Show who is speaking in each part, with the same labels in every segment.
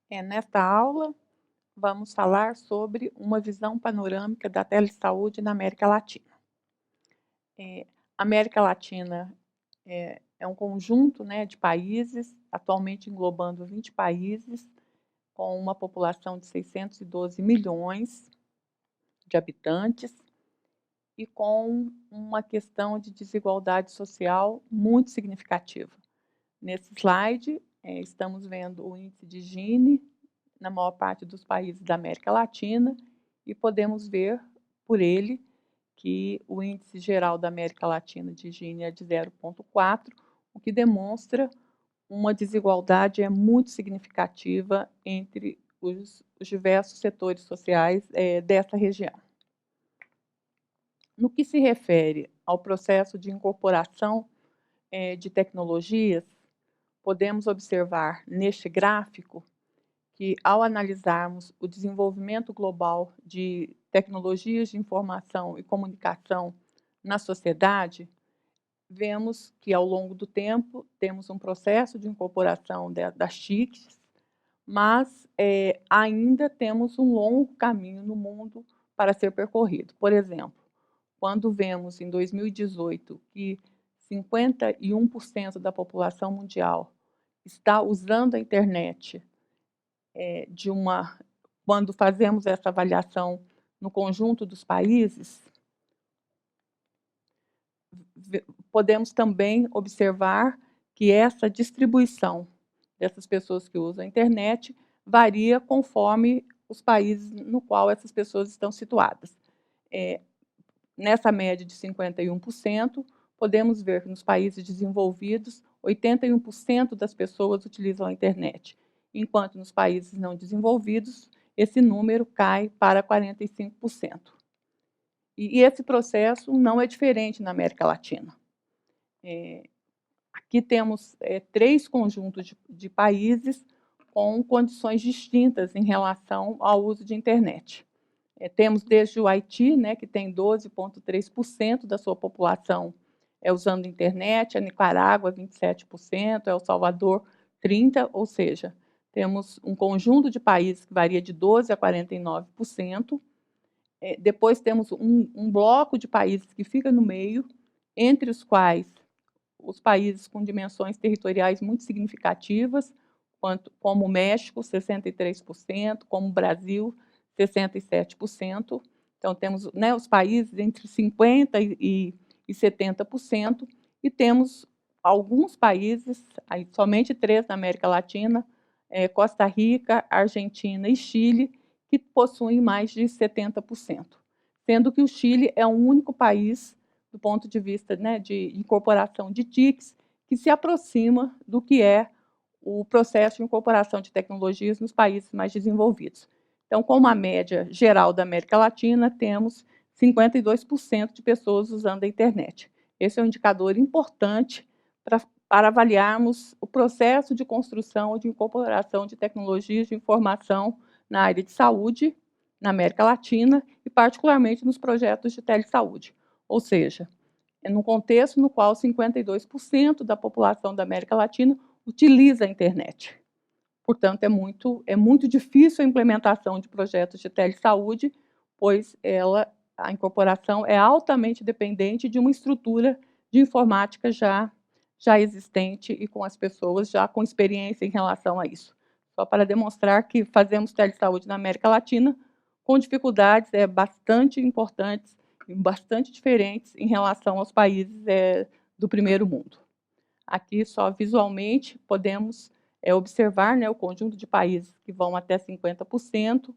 Speaker 1: Nesta aula, vamos falar sobre uma visão panorâmica da telesaúde na América Latina. A América Latina é um conjunto, né, de países, atualmente englobando 20 países, com uma população de 612 milhões de habitantes e com uma questão de desigualdade social muito significativa. Nesse slide, estamos vendo o índice de Gini na maior parte dos países da América Latina e podemos ver por ele que o índice geral da América Latina de Gini é de 0,4, o que demonstra uma desigualdade muito significativa entre os diversos setores sociais dessa região. No que se refere ao processo de incorporação de tecnologias, podemos observar neste gráfico que, ao analisarmos o desenvolvimento global de tecnologias de informação e comunicação na sociedade, vemos que, ao longo do tempo, temos um processo de incorporação das TICs, mas ainda temos um longo caminho no mundo para ser percorrido. Por exemplo, quando vemos em 2018 que 51% da população mundial está usando a internet quando fazemos essa avaliação no conjunto dos países, podemos também observar que essa distribuição dessas pessoas que usam a internet varia conforme os países no qual essas pessoas estão situadas. Nessa média de 51%, podemos ver que nos países desenvolvidos, 81% das pessoas utilizam a internet, enquanto nos países não desenvolvidos, esse número cai para 45%. E esse processo não é diferente na América Latina. Aqui temos 3 conjuntos de países com condições distintas em relação ao uso de internet. Temos desde o Haiti, né, que tem 12,3% da sua população usando internet, a Nicarágua, 27%, El Salvador, 30%, ou seja, temos um conjunto de países que varia de 12% a 49%. Depois temos um bloco de países que fica no meio, entre os quais os países com dimensões territoriais muito significativas, como o México, 63%, como o Brasil, 67%. Então, temos, né, os países entre 50% e 70%, e temos alguns países, aí, somente 3 na América Latina, Costa Rica, Argentina e Chile, que possuem mais de 70%, sendo que o Chile é o único país, do ponto de vista, né, de incorporação de TICs, que se aproxima do que é o processo de incorporação de tecnologias nos países mais desenvolvidos. Então, como a média geral da América Latina, temos 52% de pessoas usando a internet. Esse é um indicador importante para avaliarmos o processo de construção ou de incorporação de tecnologias de informação na área de saúde, na América Latina, e particularmente nos projetos de telesaúde. Ou seja, num contexto no qual 52% da população da América Latina utiliza a internet. Portanto, é muito difícil a implementação de projetos de telesaúde, pois a incorporação é altamente dependente de uma estrutura de informática já existente e com as pessoas já com experiência em relação a isso. Só para demonstrar que fazemos telesaúde na América Latina com dificuldades bastante importantes e bastante diferentes em relação aos países do primeiro mundo. Aqui, só visualmente, podemos observar, né, o conjunto de países que vão até 50%,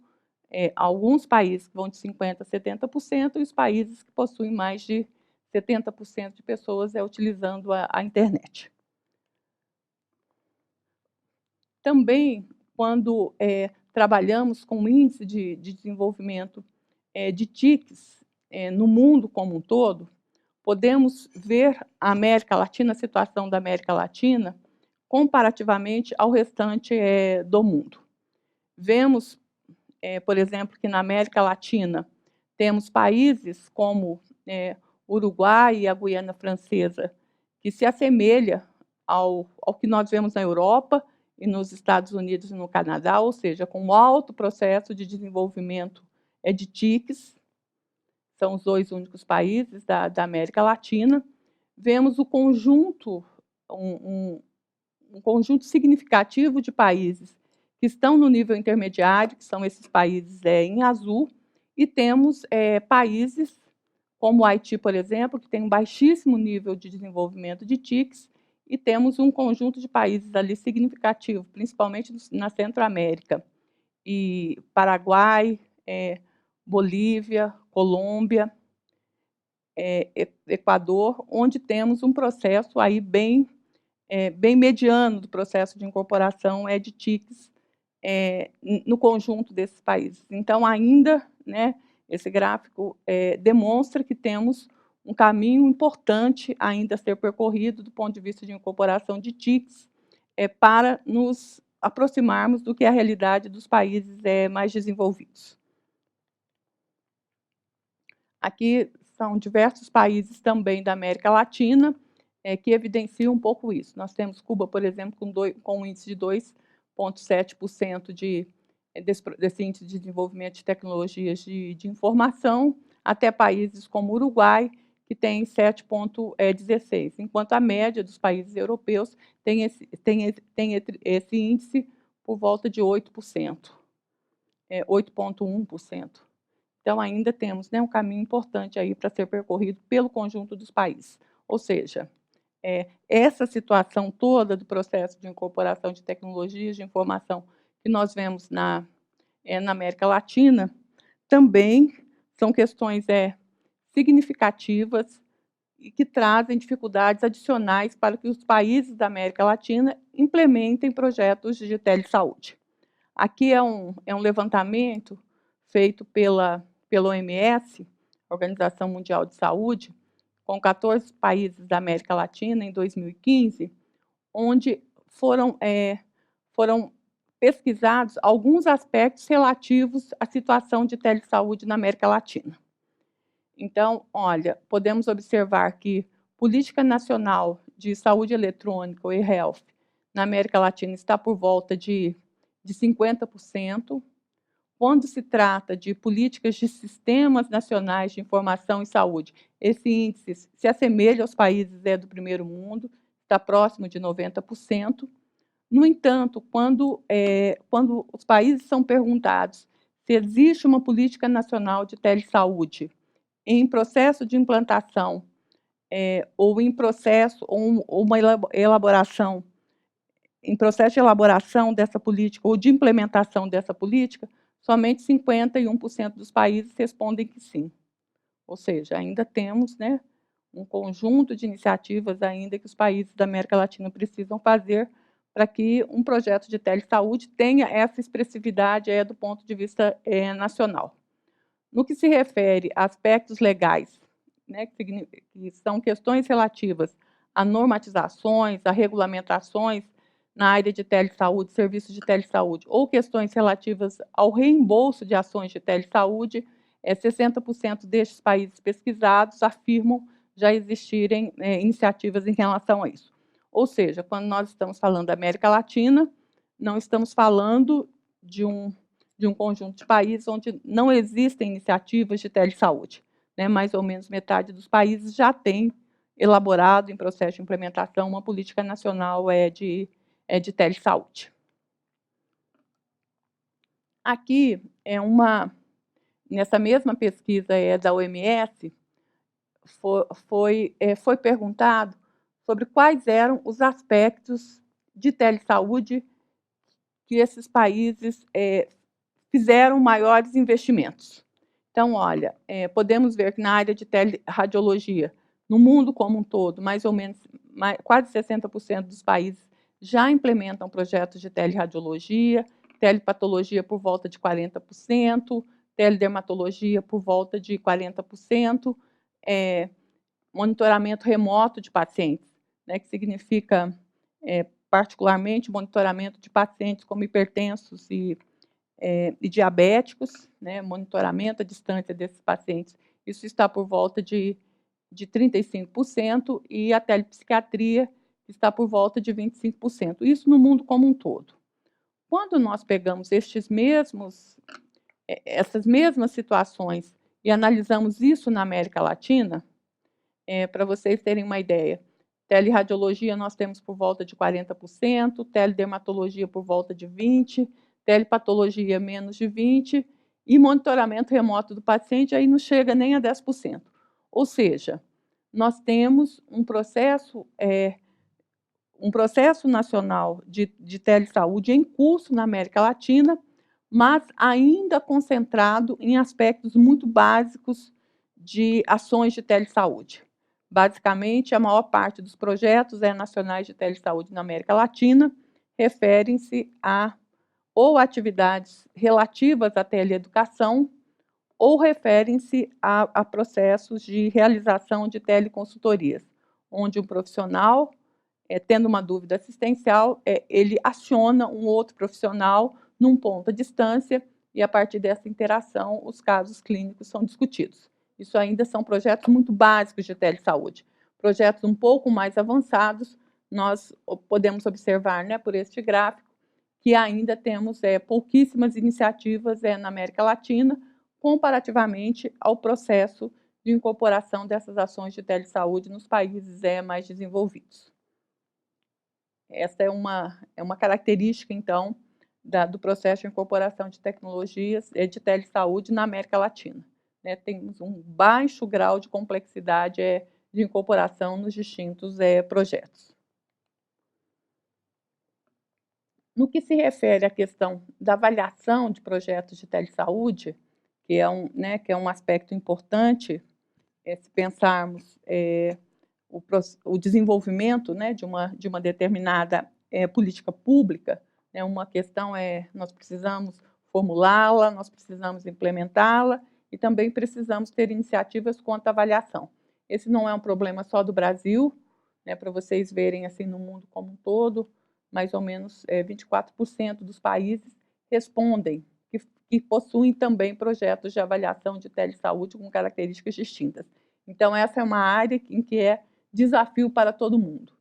Speaker 1: alguns países que vão de 50% a 70%, e os países que possuem mais de 70% de pessoas utilizando a internet. Também, quando trabalhamos com o índice de desenvolvimento de TICs no mundo como um todo, podemos ver a América Latina, a situação da América Latina, comparativamente ao restante do mundo. Vemos, por exemplo, que na América Latina temos países como Uruguai e a Guiana Francesa, que se assemelha ao que nós vemos na Europa e nos Estados Unidos e no Canadá, ou seja, com alto processo de desenvolvimento de TICs, são os 2 únicos países da América Latina. Vemos o conjunto, um conjunto significativo de países que estão no nível intermediário, que são esses países em azul, e temos países como o Haiti, por exemplo, que tem um baixíssimo nível de desenvolvimento de TICs, e temos um conjunto de países ali significativo, principalmente na Centro-América, e Paraguai, Bolívia, Colômbia, Equador, onde temos um processo aí bem mediano do processo de incorporação de TICs no conjunto desses países. Então, ainda, né, esse gráfico demonstra que temos um caminho importante ainda a ser percorrido do ponto de vista de incorporação de TICs para nos aproximarmos do que é a realidade dos países mais desenvolvidos. Aqui são diversos países também da América Latina que evidenciam um pouco isso. Nós temos Cuba, por exemplo, com um índice de 2,7% desse índice de desenvolvimento de tecnologias de informação, até países como o Uruguai, que tem 7,16%, enquanto a média dos países europeus tem esse índice por volta de 8%, 8,1%. Então, ainda temos, né, um caminho importante aí para ser percorrido pelo conjunto dos países. Ou seja, essa situação toda do processo de incorporação de tecnologias de informação que nós vemos na América Latina, também são questões significativas e que trazem dificuldades adicionais para que os países da América Latina implementem projetos de telesaúde. Aqui é um levantamento feito pela OMS, Organização Mundial de Saúde, com 14 países da América Latina em 2015, onde foram pesquisados alguns aspectos relativos à situação de telesaúde na América Latina. Então, olha, podemos observar que Política Nacional de Saúde Eletrônica, o e-health, na América Latina está por volta de 50%. Quando se trata de políticas de sistemas nacionais de informação e saúde, esse índice se assemelha aos países do primeiro mundo, está próximo de 90%. No entanto, quando os países são perguntados se existe uma política nacional de telesaúde em processo de implantação ou em processo, ou uma elaboração, em processo de elaboração dessa política ou de implementação dessa política, somente 51% dos países respondem que sim. Ou seja, ainda temos, né, um conjunto de iniciativas ainda que os países da América Latina precisam fazer para que um projeto de telesaúde tenha essa expressividade do ponto de vista nacional. No que se refere a aspectos legais, né, que são questões relativas a normatizações, a regulamentações na área de telesaúde, serviços de telesaúde, ou questões relativas ao reembolso de ações de telesaúde, 60% destes países pesquisados afirmam já existirem iniciativas em relação a isso. Ou seja, quando nós estamos falando da América Latina, não estamos falando de um conjunto de países onde não existem iniciativas de telesaúde. Né? Mais ou menos metade dos países já tem elaborado, em processo de implementação, uma política nacional de telesaúde. Aqui nessa mesma pesquisa da OMS, foi perguntado sobre quais eram os aspectos de telesaúde que esses países fizeram maiores investimentos. Então, olha, podemos ver que na área de teleradiologia, no mundo como um todo, mais ou menos, quase 60% dos países já implementam projetos de teleradiologia, telepatologia por volta de 40%, teledermatologia por volta de 40%, monitoramento remoto de pacientes, né, que significa, particularmente, monitoramento de pacientes como hipertensos e diabéticos, né, monitoramento à distância desses pacientes. Isso está por volta de 35%, e a telepsiquiatria, está por volta de 25%, isso no mundo como um todo. Quando nós pegamos essas mesmas situações e analisamos isso na América Latina, para vocês terem uma ideia, teleradiologia nós temos por volta de 40%, teledermatologia por volta de 20%, telepatologia menos de 20%, e monitoramento remoto do paciente aí não chega nem a 10%. Ou seja, nós temos um processo nacional de telesaúde em curso na América Latina, mas ainda concentrado em aspectos muito básicos de ações de telesaúde. Basicamente, a maior parte dos projetos nacionais de telesaúde na América Latina referem-se a ou atividades relativas à teleeducação ou referem-se a processos de realização de teleconsultorias, onde um profissional, tendo uma dúvida assistencial, ele aciona um outro profissional num ponto à distância e, a partir dessa interação, os casos clínicos são discutidos. Isso ainda são projetos muito básicos de telesaúde. Projetos um pouco mais avançados, nós podemos observar, por este gráfico, que ainda temos pouquíssimas iniciativas na América Latina, comparativamente ao processo de incorporação dessas ações de telesaúde nos países mais desenvolvidos. Essa é uma característica, então, do processo de incorporação de tecnologias de telesaúde na América Latina. Temos um baixo grau de complexidade de incorporação nos distintos projetos. No que se refere à questão da avaliação de projetos de telesaúde, que é um aspecto importante, se pensarmos o desenvolvimento de uma determinada política pública, uma questão nós precisamos formulá-la, nós precisamos implementá-la e também precisamos ter iniciativas quanto à avaliação. Esse não é um problema só do Brasil, para vocês verem assim no mundo como um todo, mais ou menos 24% dos países respondem que possuem também projetos de avaliação de telesaúde com características distintas. Então, essa é uma área em que é desafio para todo mundo.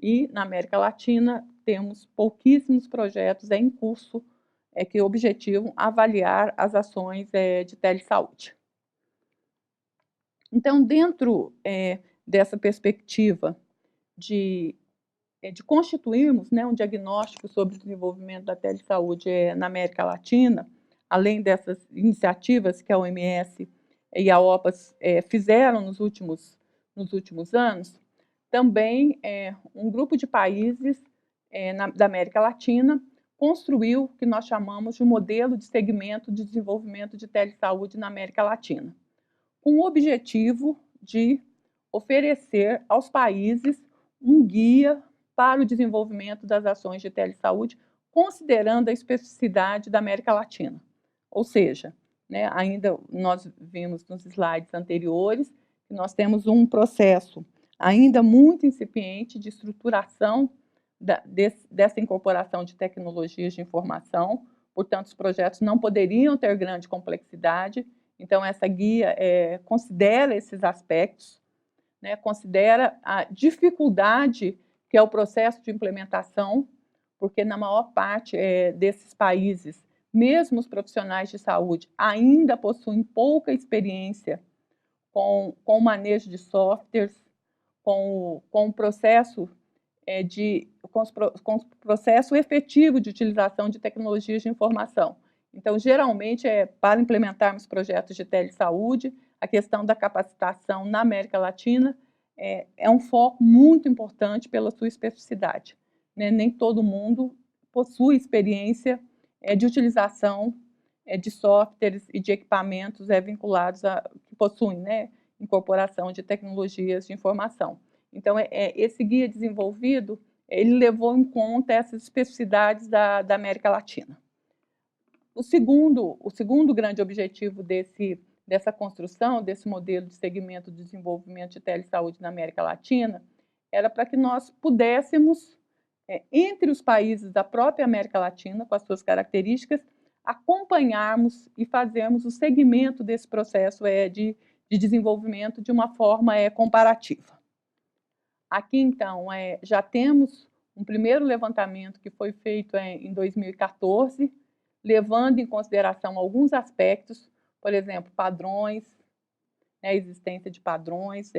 Speaker 1: E, na América Latina, temos pouquíssimos projetos em curso que objetivam avaliar as ações de telesaúde. Então, dentro dessa perspectiva de constituirmos um diagnóstico sobre o desenvolvimento da telesaúde na América Latina, além dessas iniciativas que a OMS e a OPAS fizeram nos últimos anos, também um grupo de países da América Latina construiu o que nós chamamos de um modelo de segmento de desenvolvimento de telesaúde na América Latina, com o objetivo de oferecer aos países um guia para o desenvolvimento das ações de telesaúde, considerando a especificidade da América Latina. Ou seja, ainda nós vimos nos slides anteriores que nós temos um processo ainda muito incipiente de estruturação dessa incorporação de tecnologias de informação, portanto, os projetos não poderiam ter grande complexidade, então essa guia considera esses aspectos, considera a dificuldade que é o processo de implementação, porque na maior parte desses países, mesmo os profissionais de saúde ainda possuem pouca experiência com o manejo de softwares, com o processo efetivo de utilização de tecnologias de informação. Então, geralmente, para implementarmos projetos de telesaúde, a questão da capacitação na América Latina é um foco muito importante pela sua especificidade. Nem todo mundo possui experiência de utilização de softwares e de equipamentos vinculados que possuem incorporação de tecnologias de informação. Então, esse guia desenvolvido, ele levou em conta essas especificidades da América Latina. O segundo grande objetivo dessa construção, desse modelo de segmento de desenvolvimento de telesaúde na América Latina, era para que nós pudéssemos, entre os países da própria América Latina, com as suas características, acompanharmos e fazermos o segmento desse processo de desenvolvimento de uma forma comparativa. Aqui, então, já temos um primeiro levantamento que foi feito em 2014, levando em consideração alguns aspectos, por exemplo, padrões, a existência de padrões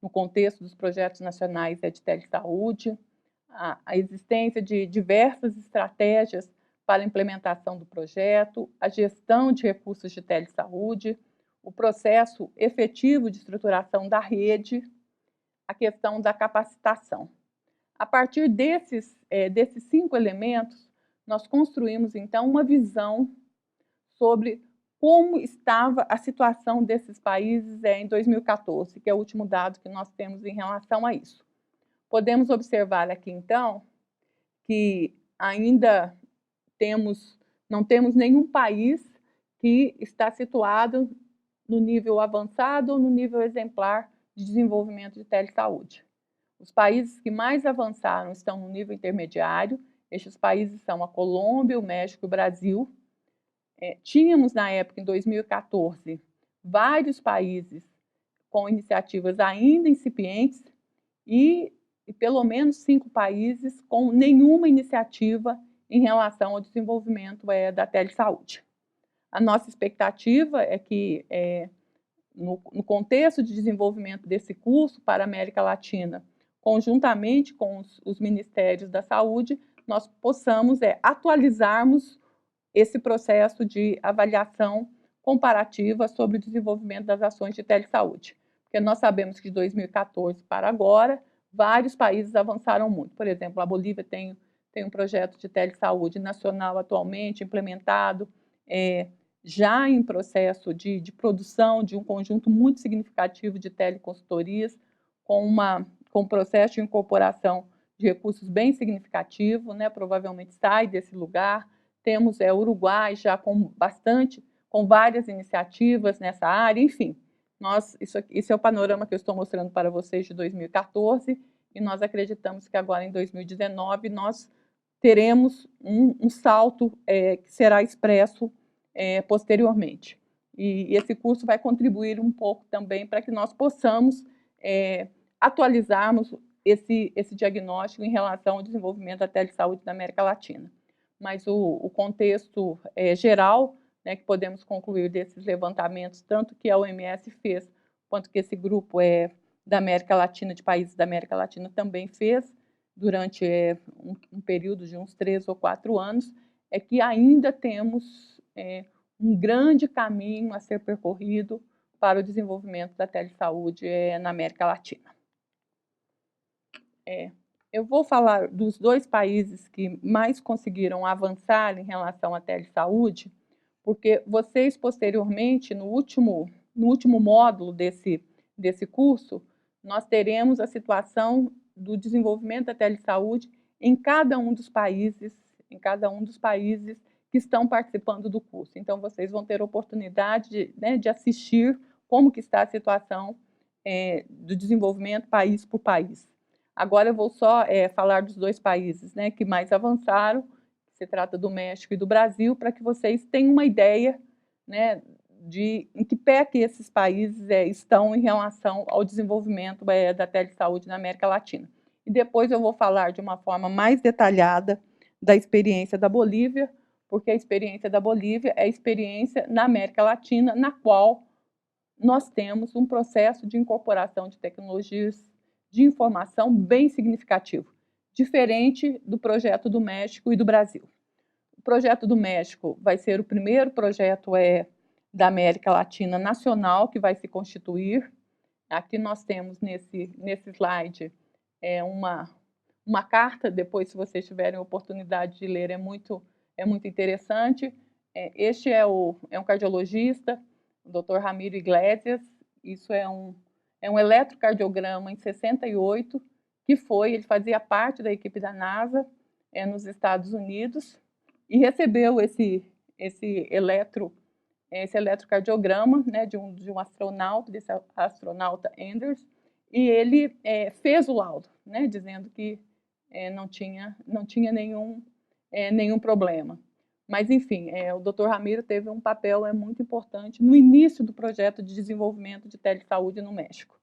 Speaker 1: no contexto dos projetos nacionais de telesaúde, a existência de diversas estratégias para a implementação do projeto, a gestão de recursos de telesaúde, o processo efetivo de estruturação da rede, a questão da capacitação. A partir desses 5 elementos, nós construímos, então, uma visão sobre como estava a situação desses países em 2014, que é o último dado que nós temos em relação a isso. Podemos observar aqui, então, que ainda não temos nenhum país que está situado no nível avançado ou no nível exemplar de desenvolvimento de telesaúde. Os países que mais avançaram estão no nível intermediário. Estes países são a Colômbia, o México e o Brasil. Tínhamos, na época, em 2014, vários países com iniciativas ainda incipientes e pelo menos 5 países com nenhuma iniciativa em relação ao desenvolvimento da telesaúde. A nossa expectativa é que, no contexto de desenvolvimento desse curso para a América Latina, conjuntamente com os ministérios da saúde, nós possamos atualizarmos esse processo de avaliação comparativa sobre o desenvolvimento das ações de telesaúde. Porque nós sabemos que de 2014 para agora, vários países avançaram muito. Por exemplo, a Bolívia tem um projeto de telesaúde nacional atualmente implementado, já em processo de produção de um conjunto muito significativo de teleconsultorias, com um processo de incorporação de recursos bem significativo, né? Provavelmente sai desse lugar. Temos o Uruguai já com várias iniciativas nessa área, enfim. Isso é o panorama que eu estou mostrando para vocês de 2014, e nós acreditamos que agora, em 2019, nós teremos um salto que será expresso posteriormente. E esse curso vai contribuir um pouco também para que nós possamos atualizarmos esse diagnóstico em relação ao desenvolvimento da telesaúde na América Latina. Mas o contexto geral, né, que podemos concluir desses levantamentos, tanto que a OMS fez, quanto que esse grupo da América Latina, de países da América Latina, também fez, durante um período de uns 3 ou 4 anos, é que ainda temos um grande caminho a ser percorrido para o desenvolvimento da telesaúde na América Latina. Eu vou falar dos 2 países que mais conseguiram avançar em relação à telesaúde, porque vocês, posteriormente, no último módulo desse curso, nós teremos a situação do desenvolvimento da telesaúde em cada um dos países que estão participando do curso. Então, vocês vão ter a oportunidade de assistir como que está a situação do desenvolvimento país por país. Agora eu vou só falar dos 2 países que mais avançaram, se trata do México e do Brasil, para que vocês tenham uma ideia de em que pé que esses países estão em relação ao desenvolvimento da telesaúde na América Latina. E depois eu vou falar de uma forma mais detalhada da experiência da Bolívia, porque a experiência da Bolívia é a experiência na América Latina, na qual nós temos um processo de incorporação de tecnologias de informação bem significativo, diferente do projeto do México e do Brasil. O projeto do México vai ser o primeiro projeto da América Latina nacional que vai se constituir. Aqui nós temos nesse slide uma carta, depois, se vocês tiverem a oportunidade de ler, é muito interessante. Este é um cardiologista, o Dr. Ramiro Iglesias. Isso é um eletrocardiograma em 68, ele fazia parte da equipe da NASA nos Estados Unidos, e recebeu esse eletrocardiograma de um astronauta, desse astronauta Anders, e ele fez o laudo, dizendo que não tinha nenhum problema. Mas, enfim, o Dr. Ramiro teve um papel muito importante no início do projeto de desenvolvimento de telesaúde no México.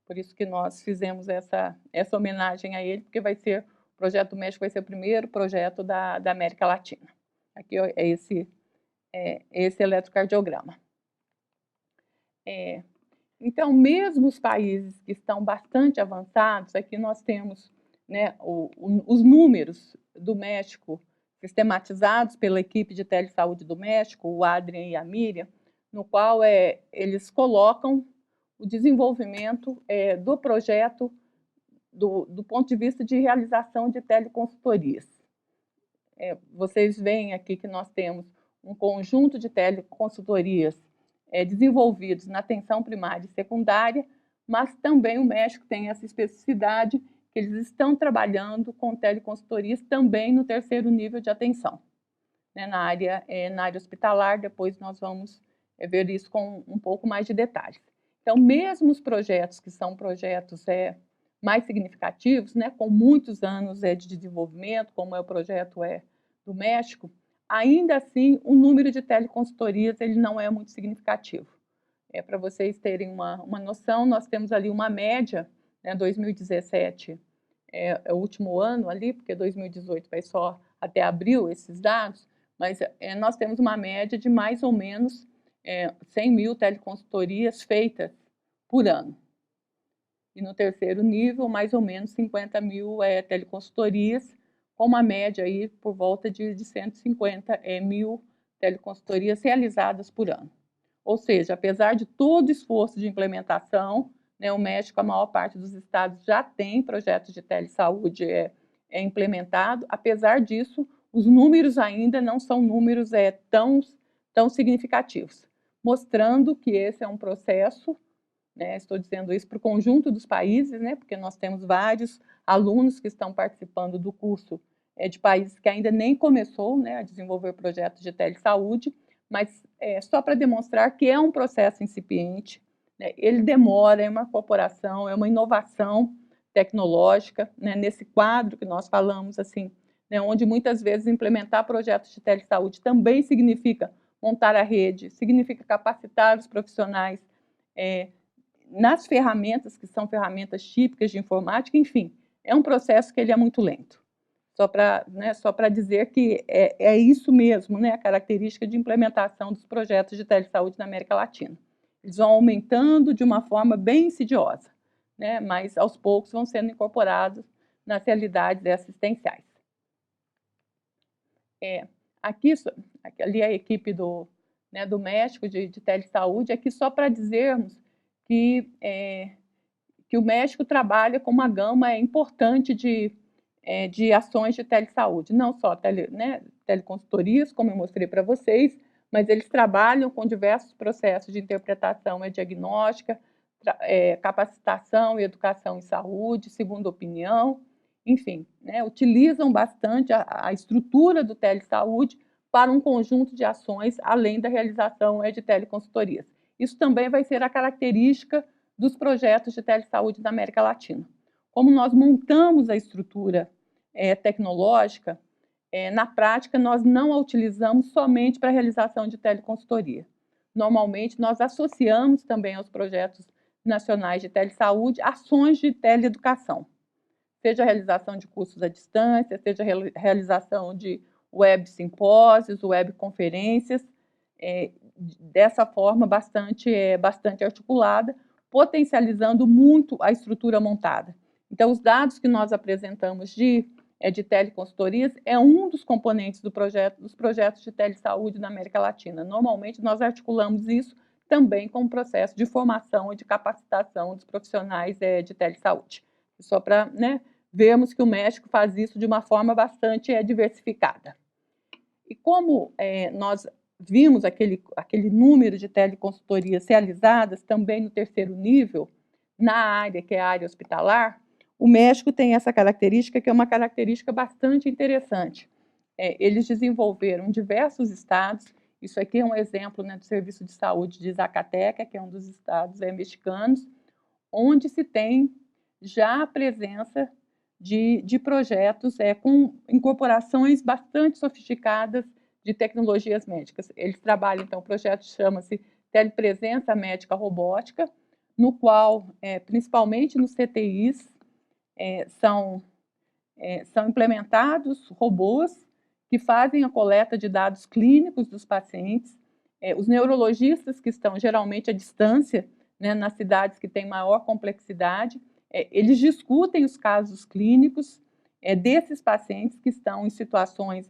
Speaker 1: Por isso que nós fizemos essa homenagem a ele, porque o projeto do México vai ser o primeiro projeto da América Latina. Aqui é esse eletrocardiograma. Então, mesmo os países que estão bastante avançados, aqui nós temos, né, os números do México sistematizados pela equipe de telesaúde do México, o Adrian e a Miriam, no qual eles colocam o desenvolvimento do projeto do ponto de vista de realização de teleconsultorias. Vocês veem aqui que nós temos um conjunto de teleconsultorias desenvolvidos na atenção primária e secundária, mas também o México tem essa especificidade que eles estão trabalhando com teleconsultorias também no terceiro nível de atenção, né, na área hospitalar. Depois nós vamos ver isso com um pouco mais de detalhes. Então, mesmo os projetos que são projetos mais significativos, né, com muitos anos de desenvolvimento, como é o projeto do México, ainda assim, o número de teleconsultorias ele não é muito significativo. Para vocês terem uma noção, nós temos ali uma média, né, 2017 é o último ano ali, porque 2018 vai só até abril esses dados, mas nós temos uma média de mais ou menos 100 mil teleconsultorias feitas por ano. E no terceiro nível, mais ou menos 50 mil teleconsultorias, com uma média aí por volta de 150 mil teleconsultorias realizadas por ano. Ou seja, apesar de todo o esforço de implementação, né, o México, a maior parte dos estados já tem projetos de telesaúde implementado. Apesar disso, os números ainda não são números tão significativos, mostrando que esse é um processo, né, estou dizendo isso para o conjunto dos países, né, porque nós temos vários alunos que estão participando do curso de países que ainda nem começou, né, a desenvolver projetos de telesaúde, mas só para demonstrar que é um processo incipiente, né, ele demora, é uma corporação, é uma inovação tecnológica, né, nesse quadro que nós falamos, assim, né, onde muitas vezes implementar projetos de telesaúde também significa montar a rede, significa capacitar os profissionais nas ferramentas que são ferramentas típicas de informática, enfim, é um processo que ele é muito lento. Só para dizer que é isso mesmo, né, a característica de implementação dos projetos de telesaúde na América Latina. Eles vão aumentando de uma forma bem insidiosa, né, mas aos poucos vão sendo incorporados nas realidades assistenciais. Aqui, ali a equipe do México de telesaúde, aqui só para dizermos que o México trabalha com uma gama importante de ações de telesaúde, não só teleconsultorias, como eu mostrei para vocês, mas eles trabalham com diversos processos de interpretação diagnóstica, capacitação e educação em saúde, segunda opinião, enfim, né, utilizam bastante a estrutura do telesaúde para um conjunto de ações, além da realização de teleconsultorias. Isso também vai ser a característica dos projetos de telesaúde da América Latina. Como nós montamos a estrutura tecnológica, na prática, nós não a utilizamos somente para a realização de teleconsultoria. Normalmente, nós associamos também aos projetos nacionais de telesaúde ações de teleeducação, seja a realização de cursos à distância, seja a realização de web simpósios, web conferências, dessa forma bastante articulada, potencializando muito a estrutura montada. Então, os dados que nós apresentamos de teleconsultorias é um dos componentes dos projetos de telesaúde na América Latina. Normalmente, nós articulamos isso também com o processo de formação e de capacitação dos profissionais de telesaúde. Só para vermos que o México faz isso de uma forma bastante diversificada. E como nós vimos aquele número de teleconsultorias realizadas também no terceiro nível, na área que é a área hospitalar, o México tem essa característica, que é uma característica bastante interessante. Eles desenvolveram diversos estados, isso aqui é um exemplo do Serviço de Saúde de Zacatecas, que é um dos estados mexicanos, onde se tem já a presença de projetos com incorporações bastante sofisticadas de tecnologias médicas. Eles trabalham, então, o projeto chama-se Telepresença Médica Robótica, no qual, principalmente nos CTIs, são implementados robôs que fazem a coleta de dados clínicos dos pacientes. Os neurologistas, que estão geralmente à distância, né, nas cidades que têm maior complexidade, eles discutem os casos clínicos desses pacientes que estão em situações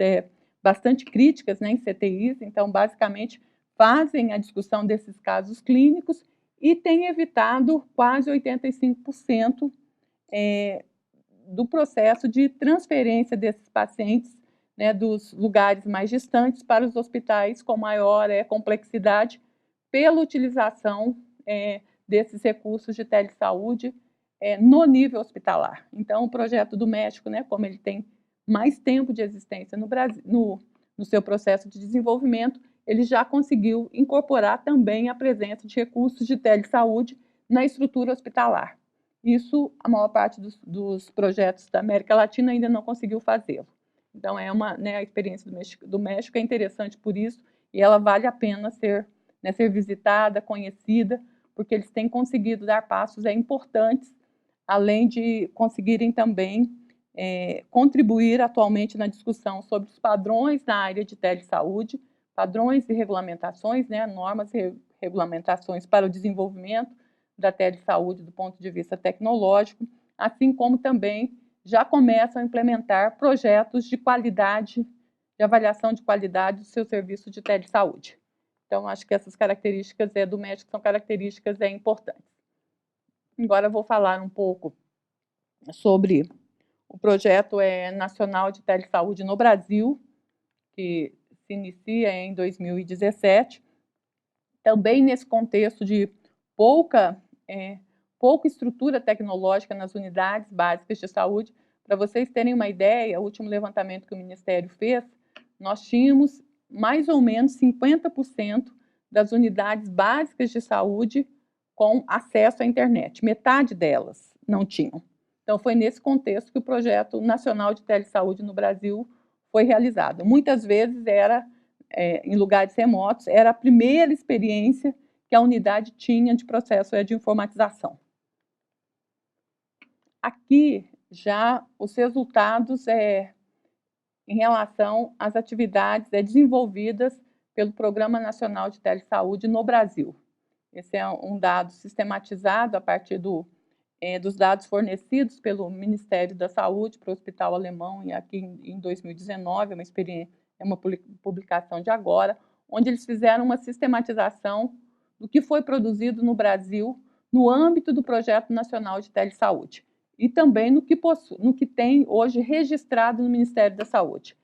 Speaker 1: bastante críticas, né, em CTIs. Então, basicamente, fazem a discussão desses casos clínicos e têm evitado quase 85% do processo de transferência desses pacientes, né, dos lugares mais distantes para os hospitais com maior complexidade, pela utilização desses recursos de telesaúde no nível hospitalar. Então, o projeto do México, né, como ele tem mais tempo de existência no Brasil, no seu processo de desenvolvimento, ele já conseguiu incorporar também a presença de recursos de telesaúde na estrutura hospitalar. Isso, a maior parte dos projetos da América Latina ainda não conseguiu fazê-lo. Então, a experiência do México é interessante por isso, e ela vale a pena ser visitada, conhecida, porque eles têm conseguido dar passos importantes, além de conseguirem também contribuir atualmente na discussão sobre os padrões na área de telesaúde, padrões e regulamentações, né, normas e regulamentações para o desenvolvimento da telesaúde do ponto de vista tecnológico, assim como também já começam a implementar projetos de qualidade, de avaliação de qualidade do seu serviço de telesaúde. Então, acho que essas características do México são características importantes. Agora, eu vou falar um pouco sobre o projeto nacional de telesaúde no Brasil, que se inicia em 2017, também nesse contexto de pouca estrutura tecnológica nas unidades básicas de saúde. Para vocês terem uma ideia, o último levantamento que o Ministério fez, nós tínhamos mais ou menos 50% das unidades básicas de saúde com acesso à internet. Metade delas não tinham. Então, foi nesse contexto que o Projeto Nacional de Telesaúde no Brasil foi realizado. Muitas vezes em lugares remotos, era a primeira experiência que a unidade tinha de processo de informatização. Aqui, já os resultados em relação às atividades desenvolvidas pelo Programa Nacional de Telesaúde no Brasil. Esse é um dado sistematizado a partir dos dados fornecidos pelo Ministério da Saúde para o Hospital Alemão, e aqui em 2019, é uma publicação de agora, onde eles fizeram uma sistematização do que foi produzido no Brasil no âmbito do Projeto Nacional de Telesaúde e também no que tem hoje registrado no Ministério da Saúde.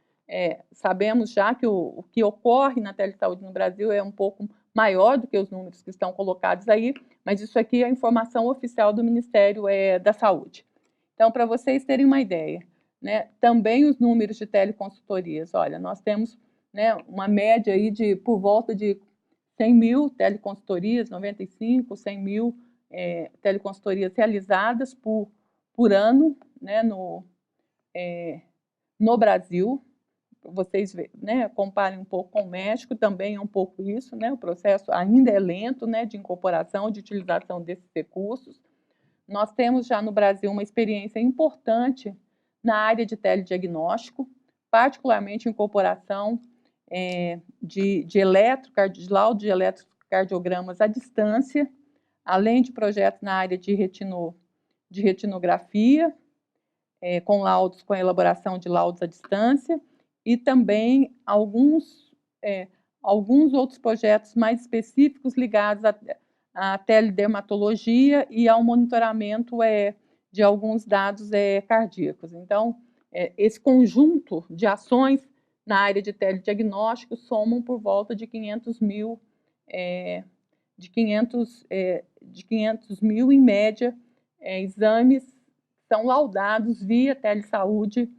Speaker 1: Sabemos já que o que ocorre na telesaúde no Brasil é um pouco maior do que os números que estão colocados aí, mas isso aqui é a informação oficial do Ministério da Saúde. Então, para vocês terem uma ideia, né, também os números de teleconsultorias. Olha, nós temos, né, uma média aí por volta de 100 mil teleconsultorias, 95, 100 mil teleconsultorias realizadas por ano, né, no Brasil. Vocês né, comparem um pouco com o México, também é um pouco isso, né, o processo ainda é lento, né, de incorporação, de utilização desses recursos. Nós temos já no Brasil uma experiência importante na área de telediagnóstico, particularmente incorporação de laudo de eletrocardiogramas à distância, além de projetos na área de retinografia, com laudos, com a elaboração de laudos à distância, e também alguns outros projetos mais específicos ligados à teledermatologia e ao monitoramento de alguns dados cardíacos. Então, esse conjunto de ações na área de telediagnóstico somam por volta de 500 mil, em média, exames são laudados via telesaúde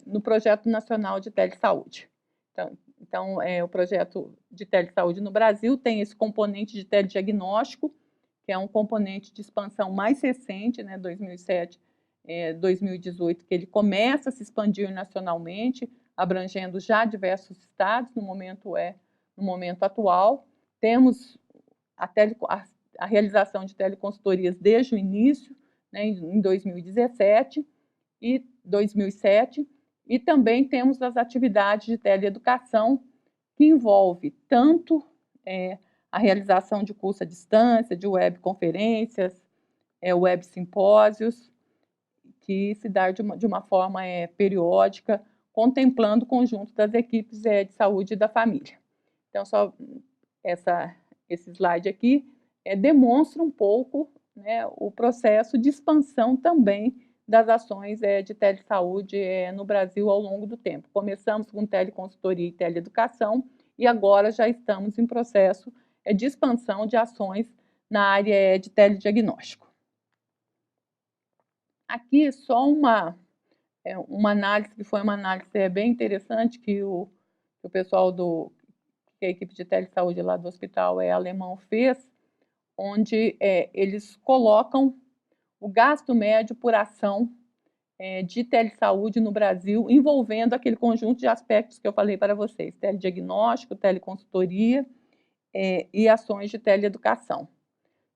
Speaker 1: no Projeto Nacional de Telesaúde. Então, o projeto de telesaúde no Brasil tem esse componente de telediagnóstico, que é um componente de expansão mais recente, né, 2007, 2018, que ele começa a se expandir nacionalmente, abrangendo já diversos estados no momento atual. Temos a realização de teleconsultorias desde o início, né, em 2017 e 2007, e também temos as atividades de teleeducação, que envolve tanto a realização de curso à distância, de webconferências, web simpósios, que se dá de uma forma periódica, contemplando o conjunto das equipes de saúde da família. Então, só esse slide aqui demonstra um pouco, né, o processo de expansão também das ações de telesaúde no Brasil ao longo do tempo. Começamos com teleconsultoria e teleeducação e agora já estamos em processo de expansão de ações na área de telediagnóstico. Aqui só uma análise, que foi uma análise bem interessante, que o pessoal que a equipe de telesaúde lá do hospital alemão fez, onde eles colocam o gasto médio por ação de telesaúde no Brasil, envolvendo aquele conjunto de aspectos que eu falei para vocês, telediagnóstico, teleconsultoria e ações de teleeducação,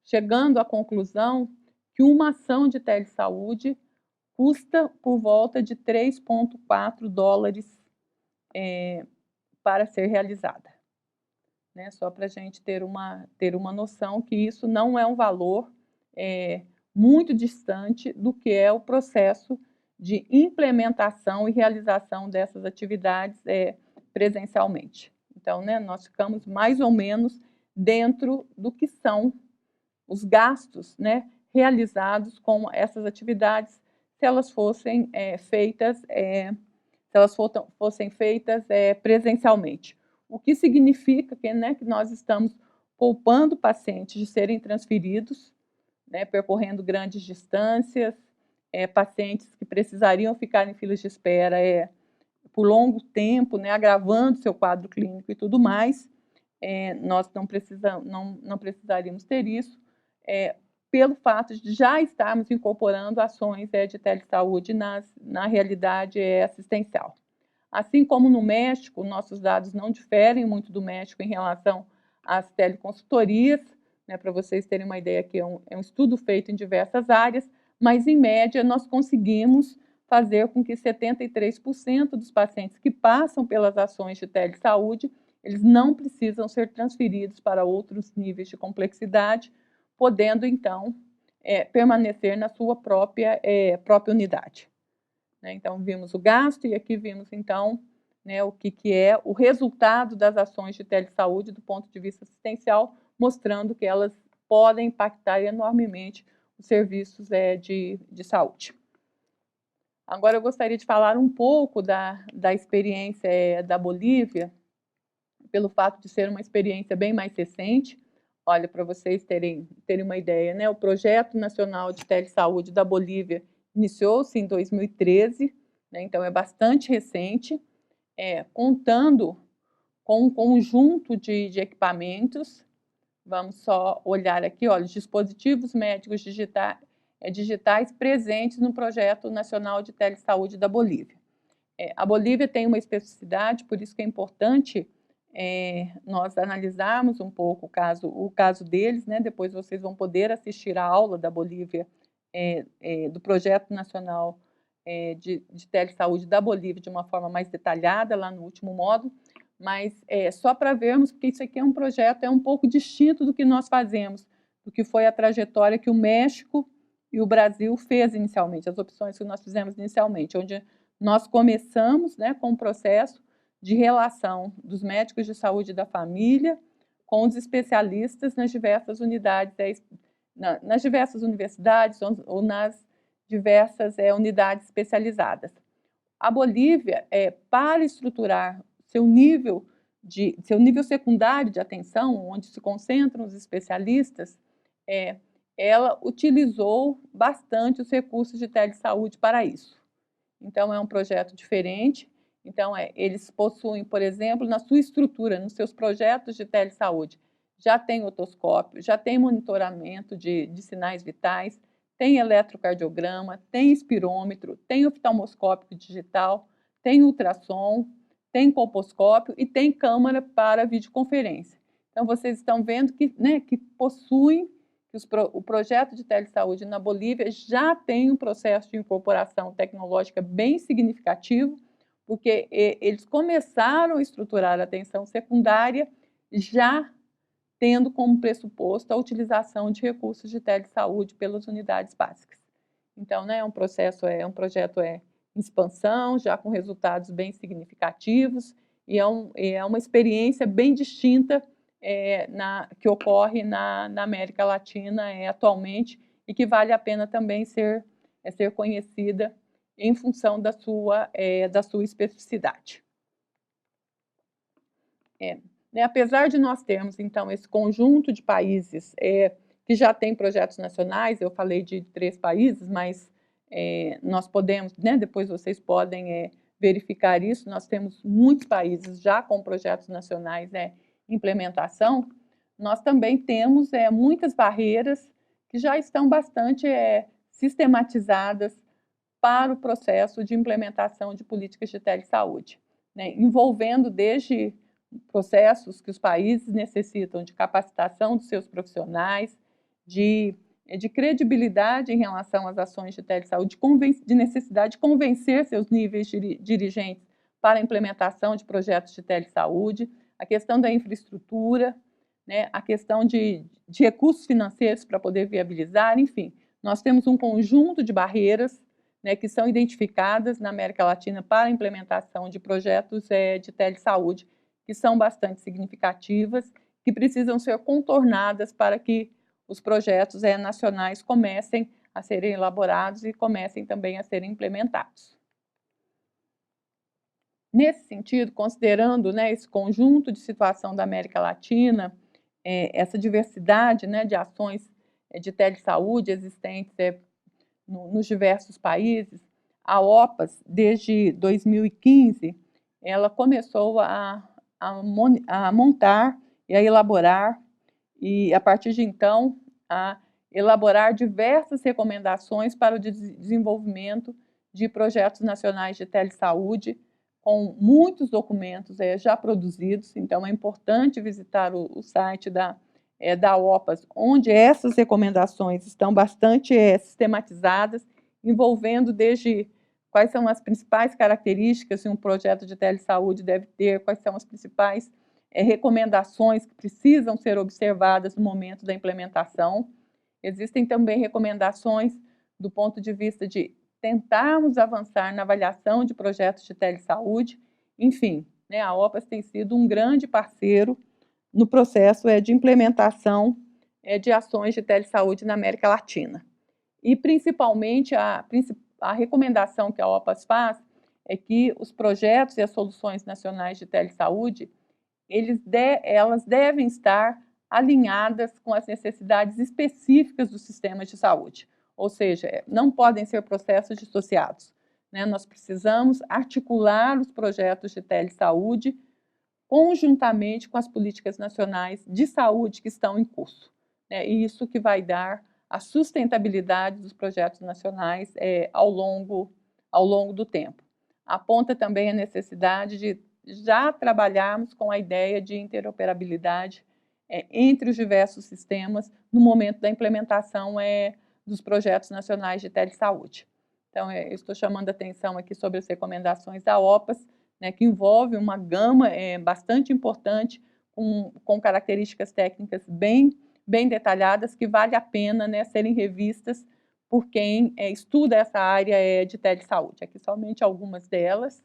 Speaker 1: chegando à conclusão que uma ação de telesaúde custa por volta de 3,4 dólares para ser realizada. Né? Só para a gente ter uma noção que isso não é um valor muito distante do que é o processo de implementação e realização dessas atividades presencialmente. Então, né, nós ficamos mais ou menos dentro do que são os gastos, né, realizados com essas atividades, se elas fossem feitas presencialmente. O que significa que nós estamos poupando pacientes de serem transferidos, né, percorrendo grandes distâncias, pacientes que precisariam ficar em filas de espera por longo tempo, né, agravando seu quadro clínico e tudo mais. Nós não precisaríamos ter isso, pelo fato de já estarmos incorporando ações de telesaúde na realidade assistencial. Assim como no México, nossos dados não diferem muito do México em relação às teleconsultorias, né, para vocês terem uma ideia, que é um estudo feito em diversas áreas, mas, em média, nós conseguimos fazer com que 73% dos pacientes que passam pelas ações de telesaúde, eles não precisam ser transferidos para outros níveis de complexidade, podendo, então, permanecer na sua própria unidade. Então, vimos o gasto e aqui vimos, então, né, o que é o resultado das ações de telesaúde do ponto de vista assistencial, mostrando que elas podem impactar enormemente os serviços de saúde. Agora, eu gostaria de falar um pouco da experiência da Bolívia, pelo fato de ser uma experiência bem mais recente. Olha, para vocês terem uma ideia, né, o Projeto Nacional de Telesaúde da Bolívia iniciou-se em 2013, né, então é bastante recente, contando com um conjunto de equipamentos. Vamos só olhar aqui, olha, os dispositivos médicos digitais presentes no Projeto Nacional de Telesaúde da Bolívia. A Bolívia tem uma especificidade, por isso que é importante nós analisarmos um pouco o caso deles, né? Depois vocês vão poder assistir a aula da Bolívia, do Projeto Nacional de Telesaúde da Bolívia de uma forma mais detalhada, lá no último módulo, mas só para vermos, porque isso aqui é um projeto um pouco distinto do que nós fazemos, do que foi a trajetória que o México e o Brasil fez inicialmente, as opções que nós fizemos inicialmente, onde nós começamos, né, com o processo de relação dos médicos de saúde da família com os especialistas nas diversas unidades, nas diversas universidades ou nas diversas unidades especializadas. A Bolívia, para estruturar seu nível secundário de atenção, onde se concentram os especialistas, ela utilizou bastante os recursos de telesaúde para isso. Então, é um projeto diferente. Então, eles possuem, por exemplo, na sua estrutura, nos seus projetos de telesaúde, já tem otoscópio, já tem monitoramento de sinais vitais, tem eletrocardiograma, tem espirômetro, tem oftalmoscópio digital, tem ultrassom, tem colposcópio e tem câmara para videoconferência. Então, vocês estão vendo que possuem que o projeto de telesaúde na Bolívia já tem um processo de incorporação tecnológica bem significativo, porque eles começaram a estruturar a atenção secundária já tendo como pressuposto a utilização de recursos de telesaúde pelas unidades básicas. Então, né, é um projeto em expansão, já com resultados bem significativos, e é uma experiência bem distinta que ocorre na América Latina atualmente e que vale a pena também ser conhecida em função da sua especificidade. Apesar de nós termos, então, esse conjunto de países que já tem projetos nacionais, eu falei de 3 países, mas nós podemos, né, depois vocês podem verificar isso, nós temos muitos países já com projetos nacionais em implementação, nós também temos muitas barreiras que já estão bastante sistematizadas para o processo de implementação de políticas de telesaúde, né, envolvendo desde processos que os países necessitam de capacitação dos seus profissionais, de credibilidade em relação às ações de telesaúde, de necessidade de convencer seus níveis dirigentes para a implementação de projetos de telesaúde, a questão da infraestrutura, né, a questão de recursos financeiros para poder viabilizar, enfim. Nós temos um conjunto de barreiras, né, que são identificadas na América Latina para a implementação de projetos de telesaúde, que são bastante significativas, que precisam ser contornadas para que os projetos nacionais comecem a serem elaborados e comecem também a serem implementados. Nesse sentido, considerando, né, esse conjunto de situação da América Latina, essa diversidade, né, de ações de telesaúde existentes nos diversos países, a OPAS, desde 2015, ela começou a montar e a elaborar, e a partir de então, a elaborar diversas recomendações para o desenvolvimento de projetos nacionais de telesaúde, com muitos documentos já produzidos. Então, é importante visitar o site da OPAS, onde essas recomendações estão bastante sistematizadas, envolvendo desde quais são as principais características que um projeto de telesaúde deve ter, quais são as principais recomendações que precisam ser observadas no momento da implementação. Existem também recomendações do ponto de vista de tentarmos avançar na avaliação de projetos de telesaúde. Enfim, né, a OPAS tem sido um grande parceiro no processo de implementação de ações de telesaúde na América Latina. E, principalmente, a recomendação que a OPAS faz é que os projetos e as soluções nacionais de telesaúde, elas devem estar alinhadas com as necessidades específicas dos sistemas de saúde, ou seja, não podem ser processos dissociados, né? Nós precisamos articular os projetos de telesaúde conjuntamente com as políticas nacionais de saúde que estão em curso, né? E isso que vai dar a sustentabilidade dos projetos nacionais ao longo do tempo. Aponta também a necessidade de já trabalharmos com a ideia de interoperabilidade entre os diversos sistemas no momento da implementação dos projetos nacionais de telesaúde. Então, eu estou chamando a atenção aqui sobre as recomendações da OPAS, né, que envolve uma gama bastante importante, com características técnicas bem detalhadas, que vale a pena, né, serem revistas por quem estuda essa área de telesaúde. Aqui somente algumas delas.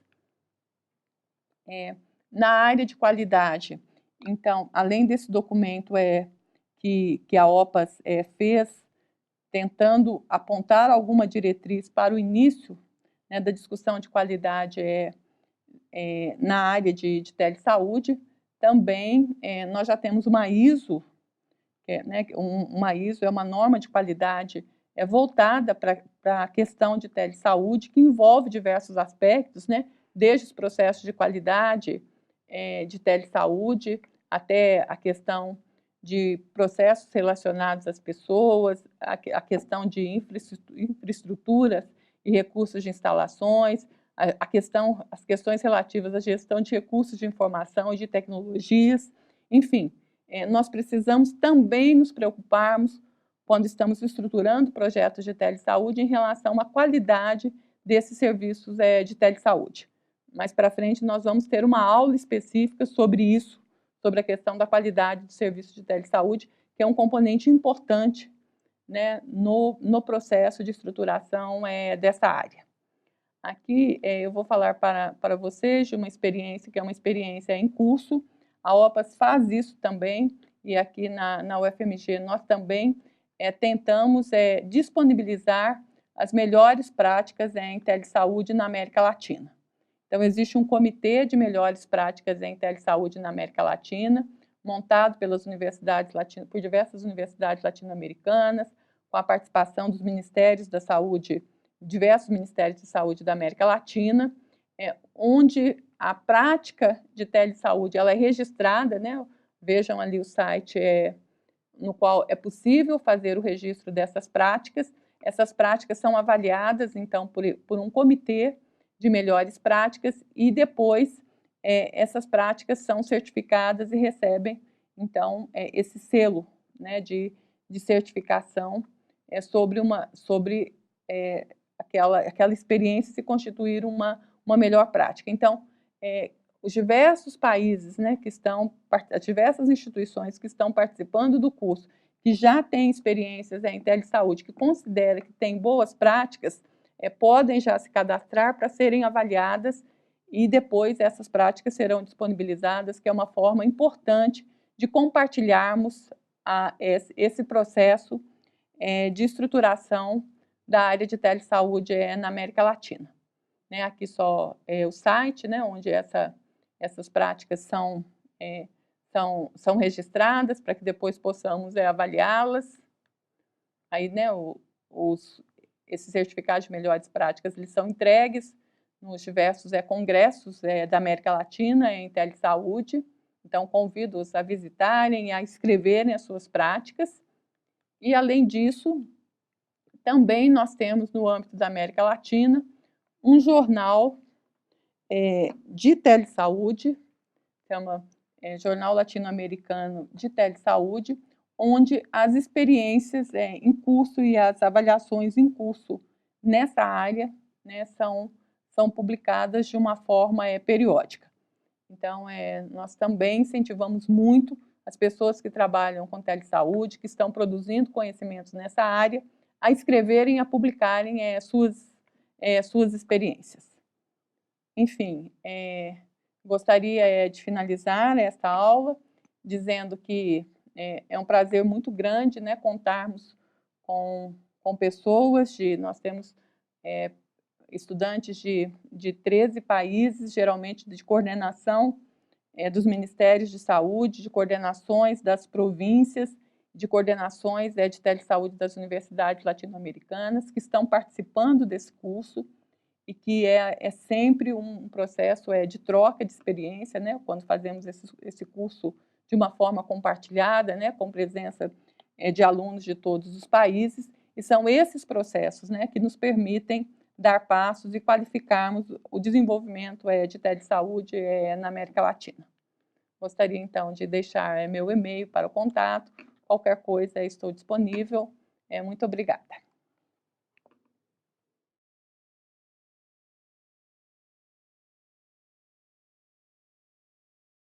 Speaker 1: Na área de qualidade, então, além desse documento que a OPAS fez, tentando apontar alguma diretriz para o início, né, da discussão de qualidade na área de telesaúde, também nós já temos uma ISO, né, uma ISO é uma norma de qualidade voltada para a questão de telesaúde, que envolve diversos aspectos, né, desde os processos de qualidade de telesaúde até a questão de processos relacionados às pessoas, a questão de infraestruturas e recursos de instalações, as questões relativas à gestão de recursos de informação e de tecnologias. Enfim, nós precisamos também nos preocuparmos quando estamos estruturando projetos de telesaúde em relação à qualidade desses serviços de telesaúde. Mais para frente, nós vamos ter uma aula específica sobre isso, sobre a questão da qualidade do serviço de telesaúde, que é um componente importante, né, no processo de estruturação dessa área. Aqui eu vou falar para vocês de uma experiência que é uma experiência em curso. A OPAS faz isso também, e aqui na UFMG nós também tentamos disponibilizar as melhores práticas em telesaúde na América Latina. Então, existe um comitê de melhores práticas em telesaúde na América Latina, montado pelas universidades por diversas universidades latino-americanas, com a participação dos ministérios da saúde, diversos ministérios de saúde da América Latina, onde a prática de telesaúde ela é registrada, né? Vejam ali o site no qual é possível fazer o registro dessas práticas. Essas práticas são avaliadas, então, por um comitê de melhores práticas e depois essas práticas são certificadas e recebem, então, esse selo, né, de certificação sobre aquela experiência se constituir uma melhor prática. Então, os diversos países, né, as diversas instituições que estão participando do curso, que já têm experiências em telesaúde, que consideram que têm boas práticas, podem já se cadastrar para serem avaliadas e depois essas práticas serão disponibilizadas, que é uma forma importante de compartilharmos esse processo de estruturação da área de telesaúde na América Latina. Né, aqui só o site, né, onde essas práticas são registradas para que depois possamos avaliá-las. Aí, né, esses certificados de melhores práticas eles são entregues nos diversos congressos da América Latina em telesaúde. Então, convido-os a visitarem e a escreverem as suas práticas. E, além disso, também nós temos, no âmbito da América Latina, um jornal de telesaúde, chama Jornal Latino-Americano de Telesaúde, onde as experiências em curso e as avaliações em curso nessa área, né, são publicadas de uma forma periódica. Então, nós também incentivamos muito as pessoas que trabalham com telesaúde, que estão produzindo conhecimentos nessa área, a escreverem, a publicarem suas experiências. Enfim, gostaria de finalizar esta aula dizendo que é um prazer muito grande, né, contarmos com pessoas nós temos estudantes de 13 países, geralmente de coordenação dos ministérios de saúde, de coordenações das províncias, de coordenações de telesaúde das universidades latino-americanas, que estão participando desse curso, e que é sempre um processo de troca de experiência, né, quando fazemos esse curso de uma forma compartilhada, né, com presença de alunos de todos os países, e são esses processos, né, que nos permitem dar passos e qualificarmos o desenvolvimento de telesaúde na América Latina. Gostaria, então, de deixar meu e-mail para o contato, qualquer coisa estou disponível. Muito obrigada.